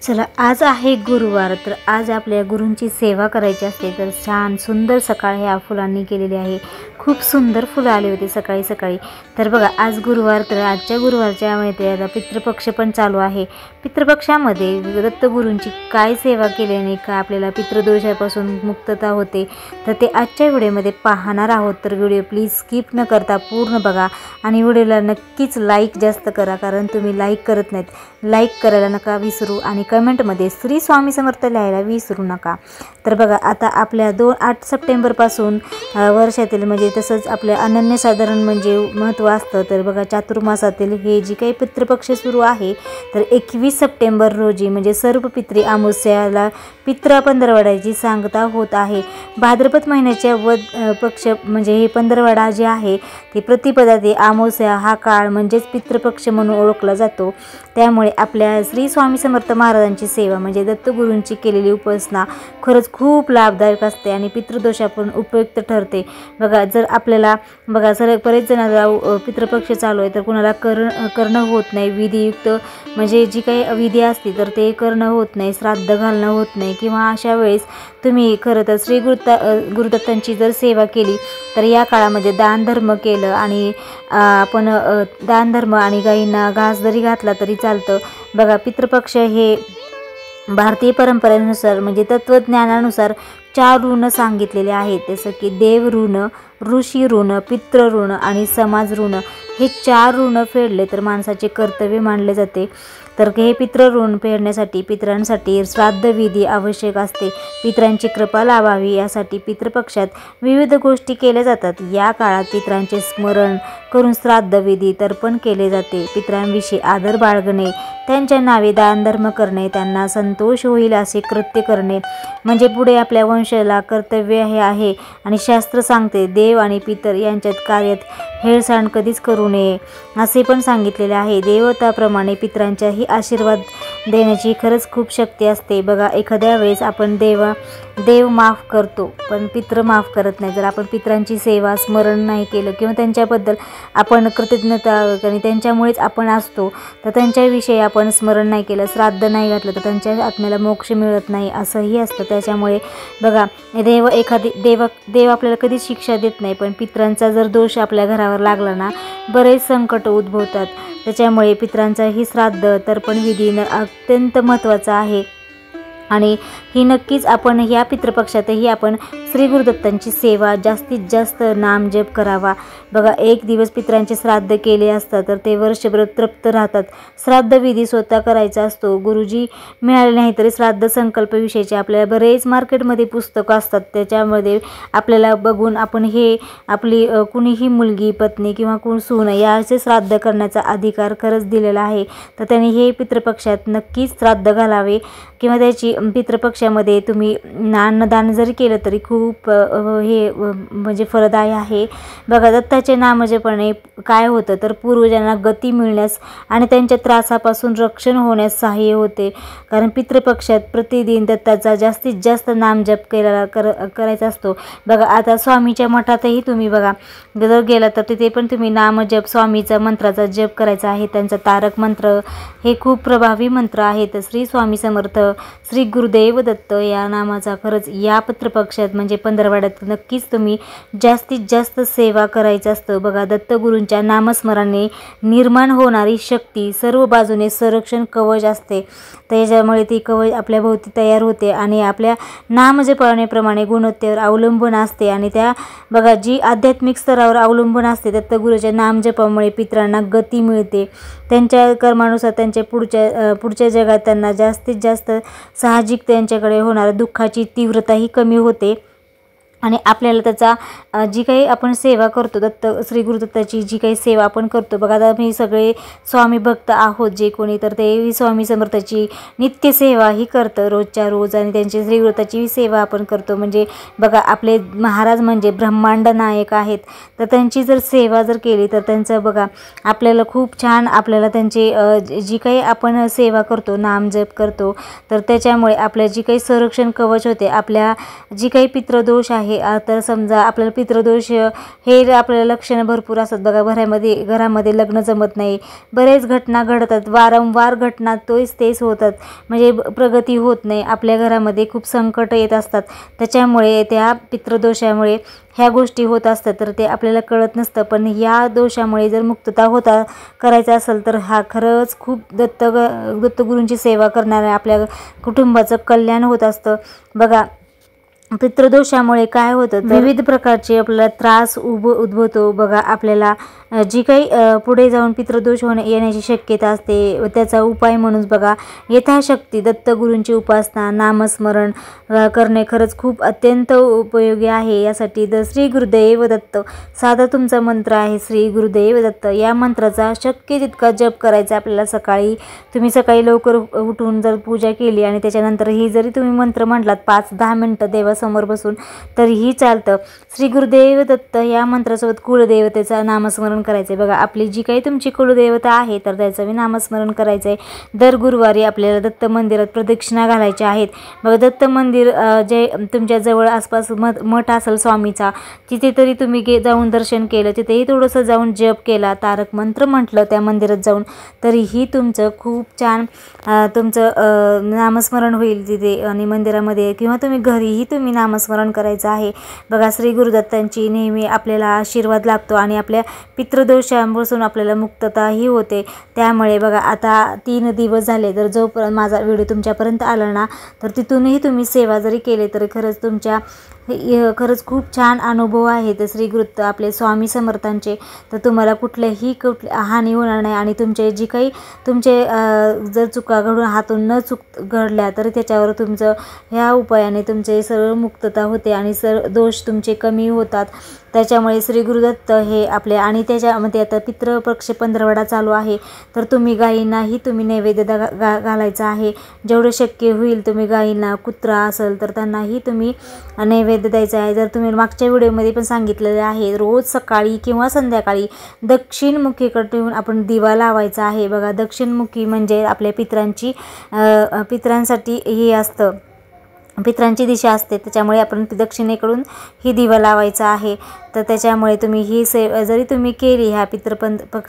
चला, आज आहे गुरुवार, तर आज आपल्या गुरूंची सेवा करायची असते, तर छान सुंदर सकाळ ह्या फुलांनी केलेली आहे। खूप सुंदर फुलं आली होती सकाळी सकाळी। तर बघा, आज गुरुवार, तर आजच्या गुरुवारच्या माहिती आता पितृपक्ष पण चालू आहे। पितृपक्षामध्ये दत्तगुरूंची काय सेवा केल्याने का आपल्याला पितृदोषापासून मुक्तता होते, तर ते आजच्या व्हिडिओमध्ये पाहणार आहोत। तर व्हिडिओ प्लीज स्किप न करता पूर्ण बघा आणि व्हिडिओला नक्कीच लाईक जास्त करा, कारण तुम्ही लाईक करत नाहीत। लाईक करायला नका विसरू आणि कमेंटमध्ये श्री स्वामी समर्थ लिहायला विसरू नका। तर बघा, आता आपल्या 8 सप्टेंबरपासून वर्षातील म्हणजे तसंच आपल्या अनन्यसाधारण म्हणजे महत्त्व असतं। तर बघा, चातुर्मासातील हे जी काही पितृपक्ष सुरू आहे, तर 21 सप्टेंबर रोजी म्हणजे सर्व पितृ अमावस्याला पितृ पंधरवड्याची सांगता होत आहे। भाद्रपद महिन्याच्या पक्ष म्हणजे हे पंधरवडा जे आहे ते प्रतिपदा ते अमावस्या हा काळ म्हणजेच पितृपक्ष म्हणून ओळखला जातो। त्यामुळे आपल्या श्री स्वामी समर्थ महाराजांची सेवा म्हणजे दत्तगुरूंची केलेली उपासना खरंच खूप लाभदायक असते आणि पितृदोषापासून उपयुक्त ठरते। बघा, जर आपल्याला बघा बरेच जणांना पितृपक्ष चालू आहे, तर कुणाला करणं होत नाही, विधियुक्त म्हणजे जी काही विधी असते तर ते करणं होत नाही, श्राद्ध घालणं होत नाही, किंवा अशा वेळेस तुम्ही खरं तर श्री गुरुदत्तांची जर सेवा केली, तर या काळामध्ये दानधर्म केलं आणि आपण दानधर्म आणि गायींना घास जरी घातला तरी चालतं। बघा, पितृपक्ष हे भारतीय परंपरेनुसार म्हणजे तत्वज्ञानानुसार 4 ऋण सांगितलेले आहेत, जसं की देव ऋण, ऋषी ऋण, पितृ ऋण आणि समाज ऋण। हे 4 ऋण फेडले तर माणसाचे कर्तव्य मानले जाते। तर हे पितृ ऋण फेडण्यासाठी पितरांसाठी श्राद्ध विधी आवश्यक असते। पितरांची कृपा लाभावी यासाठी पितृपक्षात विविध गोष्टी केल्या जातात। या काळात पितरांचे स्मरण करून श्राद्ध विधी तर्पण केले जाते। पितरांविषयी आदर बाळगणे, त्यांच्या नावे दानधर्म करणे, त्यांना संतोष होईल असे कृत्य करणे म्हणजे पुढे आपल्या वंशाला कर्तव्य हे आहे। आणि शास्त्र सांगते, देव आणि पितर यांच्यात कार्यात हेळसांड कधीच करू नये असे पण सांगितलेले आहे। देवताप्रमाणे पितरांचाही आशीर्वाद देण्याची खरंच खूप शक्ती असते। बघा, एखाद्या वेळेस आपण देव माफ करतो पण पितृ माफ करत नाही। जर आपण पितरांची सेवा स्मरण नाही केलं किंवा त्यांच्याबद्दल आपण कृतज्ञता आणि त्यांच्यामुळेच आपण असतो, तर त्यांच्याविषयी आपण स्मरण नाही केलं, श्राद्ध नाही घातलं, तर त्यांच्या आत्म्याला मोक्ष मिळत नाही असंही असतं। त्याच्यामुळे बघा, देव आपल्याला कधीच शिक्षा देत नाही, पण पितरांचा जर दोष आपल्या घरावर लागला ना, बरेच संकट उद्भवतात। त्याच्यामुळे पितरांचाही श्राद्ध तर्पण विधी अत्यंत महत्त्वाचा आहे आणि ही नक्कीच आपण या पितृपक्षातही आपण श्री गुरुदत्तांची सेवा जास्तीत जास्त नामजप करावा। बघा, एक दिवस पितरांचे श्राद्ध केले असतात तर ते वर्षभर तृप्त राहतात। श्राद्ध विधी स्वतः करायचा असतो, गुरुजी मिळाले नाही तरी श्राद्ध संकल्प विषयीचे आपल्याला बरेच मार्केटमध्ये पुस्तकं असतात। त्याच्यामध्ये आपल्याला बघून आपण हे आपली कुणीही मुलगी, पत्नी किंवा सून याचे श्राद्ध करण्याचा अधिकार खरंच दिलेला आहे। तर त्यांनी हे पितृपक्षात नक्कीच श्राद्ध घालावे किंवा त्याची पितृपक्षामध्ये तुम्ही अन्नदान जरी केलं तरी खूप हे म्हणजे फलदायी आहे। बघा, दत्ताचे नामजपाने काय होतं, तर पूर्वजांना गती मिळण्यास आणि त्यांच्या त्रासापासून रक्षण होण्यास सहाय्य होते, कारण पितृपक्षात प्रतिदिन दत्ताचा जास्तीत जास्त नामजप करायचा असतो। बघा, आता स्वामीच्या मठातही तुम्ही बघा जर गेला तर तिथे पण तुम्ही नामजप स्वामीचा मंत्राचा जप करायचा आहे। त्यांचा तारक मंत्र हे खूप प्रभावी मंत्र आहेत। श्री स्वामी समर्थ, श्री गुरुदेव दत्त या नामाचा खरंच या पितृपक्षात म्हणजे पंधरवड्यात नक्कीच तुम्ही जास्तीत जास्त सेवा करायचं असतं। बघा, दत्तगुरूंच्या नामस्मरणाने निर्माण होणारी शक्ती सर्व बाजूने संरक्षण कवच असते। त्याच्यामुळे ती कवच आपल्या भोवती तयार होते आणि आपल्या नामजपण्याप्रमाणे गुणवत्तेवर अवलंबून असते। आणि त्या बघा, जी आध्यात्मिक स्तरावर अवलंबून असते, दत्तगुरूच्या नामजपामुळे पितरांना गती मिळते। त्यांच्या कर्मानुसार त्यांच्या पुढच्या जगात त्यांना जास्तीत जास्त साहजिक त्यांच्याकडे होणाऱ्या दुःखाची तीव्रताही कमी होते आणि आपल्याला त्याचा जी काही आपण सेवा करतो श्री गुरुदत्ताची जी काही सेवा आपण करतो, बघा आता मी सगळे स्वामी भक्त आहोत जे कोणी, तर ते स्वामी समर्थाची नित्य सेवा ही करतं रोजच्या रोज आणि त्यांची श्री गुरुदत्ताची सेवा आपण करतो। म्हणजे बघा, आपले महाराज म्हणजे ब्रह्मांड नायक आहेत, तर त्यांची जर सेवा जर केली तर त्यांचं बघा आपल्याला खूप छान आपल्याला त्यांची जी काही आपण सेवा करतो, नामजप करतो, तर त्याच्यामुळे आपल्या जी काही संरक्षण कवच होते, आपल्या जी काही पितृदोष आहे हे तर समजा आपल्याला पितृदोष हे आपल्याला लक्षणं भरपूर असतात बघा. घरामध्ये लग्न जमत नाही, बरेच घटना घडतात, वारंवार घटना तेच होतात, म्हणजे प्रगती होत नाही. आपल्या घरामध्ये खूप संकट येत असतात, त्याच्यामुळे त्या पितृदोषामुळे ह्या गोष्टी होत असतात, तर ते आपल्याला कळत नसतं. पण या दोषामुळे जर मुक्तता करायचं असेल तर हा खरंच खूप दत्तगुरूंची सेवा करणाऱ्या आपल्या कुटुंबाचं कल्याण होत असतं बघा. पितृदोषामुळे काय होतं तर विविध प्रकारचे आपल्याला त्रास उद्भवतो बघा. आपल्याला जी काही पुढे जाऊन पितृदोष येण्याची शक्यता असते व त्याचा उपाय म्हणून बघा यथाशक्ती दत्तगुरूंची उपासना नामस्मरण करणे खरंच खूप अत्यंत उपयोगी आहे. यासाठी श्री गुरुदेव दत्त साधा तुमचा मंत्र आहे श्री गुरुदेव दत्त. या मंत्राचा शक्य तितका जप करायचा आपल्याला. तुम्ही सकाळी लवकर उठून जर पूजा केली आणि त्याच्यानंतर ही जरी तुम्ही मंत्र म्हटलात 5-10 मिनटं देवासमोर बसून तरीही चालतं. श्री गुरुदेव दत्त या मंत्रासोबत कुलदेवतेचा नामस्मरण करायचंय बघा. आपली जी काही तुमची कुलदेवता आहे तर त्याचं मी नामस्मरण करायचंय. दर गुरुवारी आपल्याला दत्त मंदिरात प्रदक्षिणा घालायच्या आहेत बघा. दत्त मंदिर जे तुमच्या जवळ आसपास मठ असेल स्वामीचा, तिथे तरी तुम्ही जाऊन दर्शन केलं, तिथेही थोडंसं जाऊन जप केला, तारक मंत्र म्हटलं त्या मंदिरात जाऊन, तरीही तुमचं खूप छान तुमचं नामस्मरण होईल तिथे आणि मंदिरामध्ये, किंवा तुम्ही घरीही तुम्ही नामस्मरण करायचं आहे बघा. श्री गुरुदत्तांची नेहमी आपल्याला आशीर्वाद लाभतो आणि आपल्या पितृदोषांपासून आपल्याला मुक्तताही होते. त्यामुळे बघा आता 3 दिवस झाले, तर जोपर्यंत माझा व्हिडिओ तुमच्यापर्यंत आला ना तर तिथूनही तुम्ही सेवा जरी केली तरी खरंच खूप छान अनुभव आहे. तर श्री गुरु आपले स्वामी समर्थांचे, तर तुम्हाला कुठल्याही हानी होणार नाही. आणि तुमचे जर चुका हातून न घडल्या तर त्याच्यावर तुमचं ह्या उपायाने तुमचे सर्व मुक्तता होते आणि दोष तुमचे कमी होतात. त्याच्यामुळे श्री गुरुदत्त हे आपले, आणि त्याच्यामध्ये आता पितृपक्ष 15वाडा चालू आहे, तर तुम्ही गायींनाही तुम्ही नैवेद्य घालायचा आहे. जेवढं शक्य होईल तुम्ही गायींना, कुत्रा असेल तर त्यांनाही तुम्ही नैवेद्य द्यायचा आहे. जर तुम्ही मागच्या व्हिडिओमध्ये पण सांगितलेलं आहे, रोज सकाळी किंवा संध्याकाळी दक्षिणमुखीकडे ठेवून आपण दिवा लावायचा आहे बघा. दक्षिणमुखी म्हणजे आपल्या पितरांसाठी हे असतं, पितरांची दिशा असते, त्याच्यामुळे आपण दक्षिणेकडून ही दिवा लावायचा आहे. तर त्याच्यामुळे तुम्ही ही जरी तुम्ही केली ह्या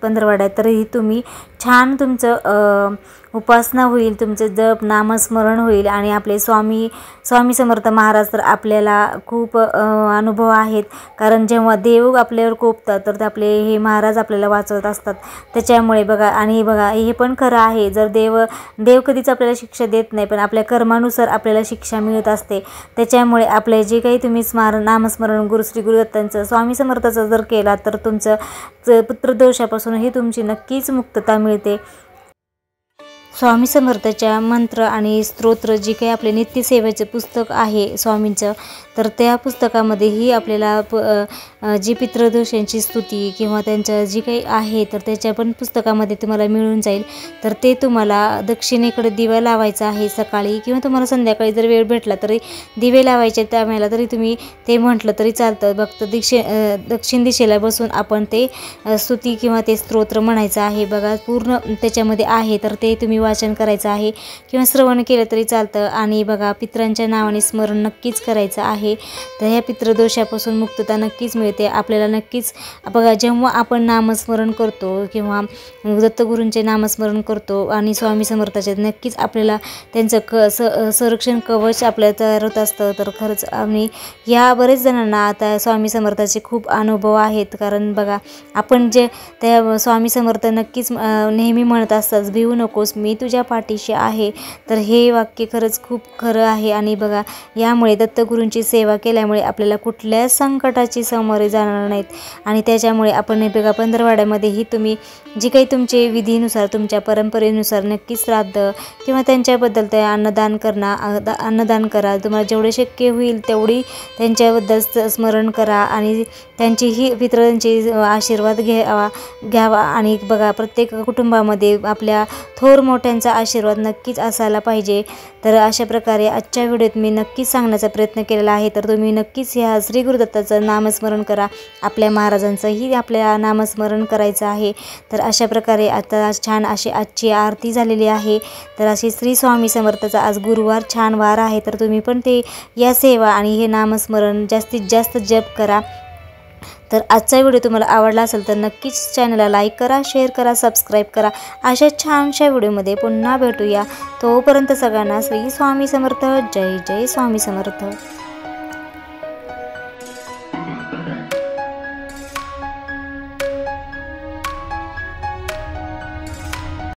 पंधरवड्यात तरीही तुम्ही छान तुमचं उपासना होईल, तुमचं जप नामस्मरण होईल. आणि आपले स्वामी समर्थ महाराज तर आपल्याला खूप अनुभव आहेत, कारण जेव्हा देव आपल्यावर कोपतात तर आपले हे महाराज आपल्याला वाचवत असतात. त्याच्यामुळे बघा, आणि बघा हे पण खरं आहे, जर देव कधीच आपल्याला शिक्षा देत नाही, पण आपल्या कर्मानुसार आपल्याला शिक्षा मिळत असते. त्याच्यामुळे आपले जे काही तुम्ही नामस्मरण श्री गुरुदत्तांचं स्वामी समर्थाचं जर केला तर तुमचं पितृदोषापासूनही तुमची नक्कीच मुक्तता मिळते. स्वामी समर्थाच्या मंत्र आणि स्तोत्र जी काही आपले नित्यसेवेचं पुस्तक आहे स्वामींचं, तर त्या पुस्तकामध्येही आपल्याला जी पितृदोषांची स्तुती किंवा त्यांचं जी काही आहे तर त्याच्या पण पुस्तकामध्ये तुम्हाला मिळून जाईल. तर ते तुम्हाला दक्षिणेकडे दिवा लावायचा आहे सकाळी, किंवा तुम्हाला संध्याकाळी जर वेळ भेटला तरी दिवे लावायचे त्यावेळेला तरी तुम्ही ते म्हटलं तरी चालतं. फक्त दक्षिण दिशेला बसून आपण ते स्तुती किंवा ते स्तोत्र म्हणायचं आहे बघा. पूर्ण त्याच्यामध्ये आहे, तर ते तुम्ही वाचन करायचं आहे किंवा श्रवण केलं तरी चालतं. आणि बघा पितरांच्या नावाने स्मरण नक्कीच करायचं आहे. तर ह्या पितृदोषापासून मुक्तता नक्कीच मिळते आपल्याला. नक्कीच बघा, जेव्हा आपण नामस्मरण करतो किंवा दत्तगुरूंचे नामस्मरण करतो आणि स्वामी समर्थाचे, नक्कीच आपल्याला त्यांचं संरक्षण कवच आपल्याला तयार होत असतं. तर खरंच आम्ही या बरेच जणांना आता स्वामी समर्थाचे खूप अनुभव आहेत, कारण बघा आपण जे त्या स्वामी समर्थ नक्कीच नेहमी म्हणत असतात, भिवू नकोस, मी तुझ्या पाठीशी आहे. तर हे वाक्य खरंच खूप खरं आहे. आणि बघा यामुळे दत्तगुरूंची सेवा केल्यामुळे आपल्याला कुठल्याच संकटाची सामोरे जाणार नाहीत. आणि त्याच्यामुळे आपण बघा पंधरवाड्यामध्येही तुम्ही जी काही तुमचे विधीनुसार तुमच्या परंपरेनुसार नक्कीच श्राद्ध किंवा त्यांच्याबद्दल ते अन्नदान करा. तुम्हाला जेवढे शक्य होईल तेवढी त्यांच्याबद्दल स्मरण करा आणि त्यांचीही पितरांची आशीर्वाद घ्यावा. आणि बघा प्रत्येक कुटुंबामध्ये आपल्या थोर मोठ्यांचा आशीर्वाद नक्कीच असायला पाहिजे. तर अशा प्रकारे आजच्या व्हिडिओत मी नक्कीच सांगण्याचा प्रयत्न केलेला आहे. आहे तर तुम्ही नक्कीच ह्या श्री गुरुदत्ताचं नामस्मरण करा. आपल्या महाराजांचंही आपल्या नामस्मरण करायचं आहे. तर अशा प्रकारे आता छान अशी आजची आरती झालेली आहे. तर अशी श्री स्वामी समर्थाचा आज गुरुवार छान वार आहे तर तुम्ही पण ते या सेवा आणि हे नामस्मरण जास्तीत जास्त जप करा. तर आजचा व्हिडिओ तुम्हाला आवडला असेल तर नक्कीच चॅनलला लाईक करा, शेअर करा, सबस्क्राईब करा. अशा छानशा व्हिडिओमध्ये पुन्हा भेटूया. तोपर्यंत सगळ्यांना श्री स्वामी समर्थ. जय जय स्वामी समर्थ.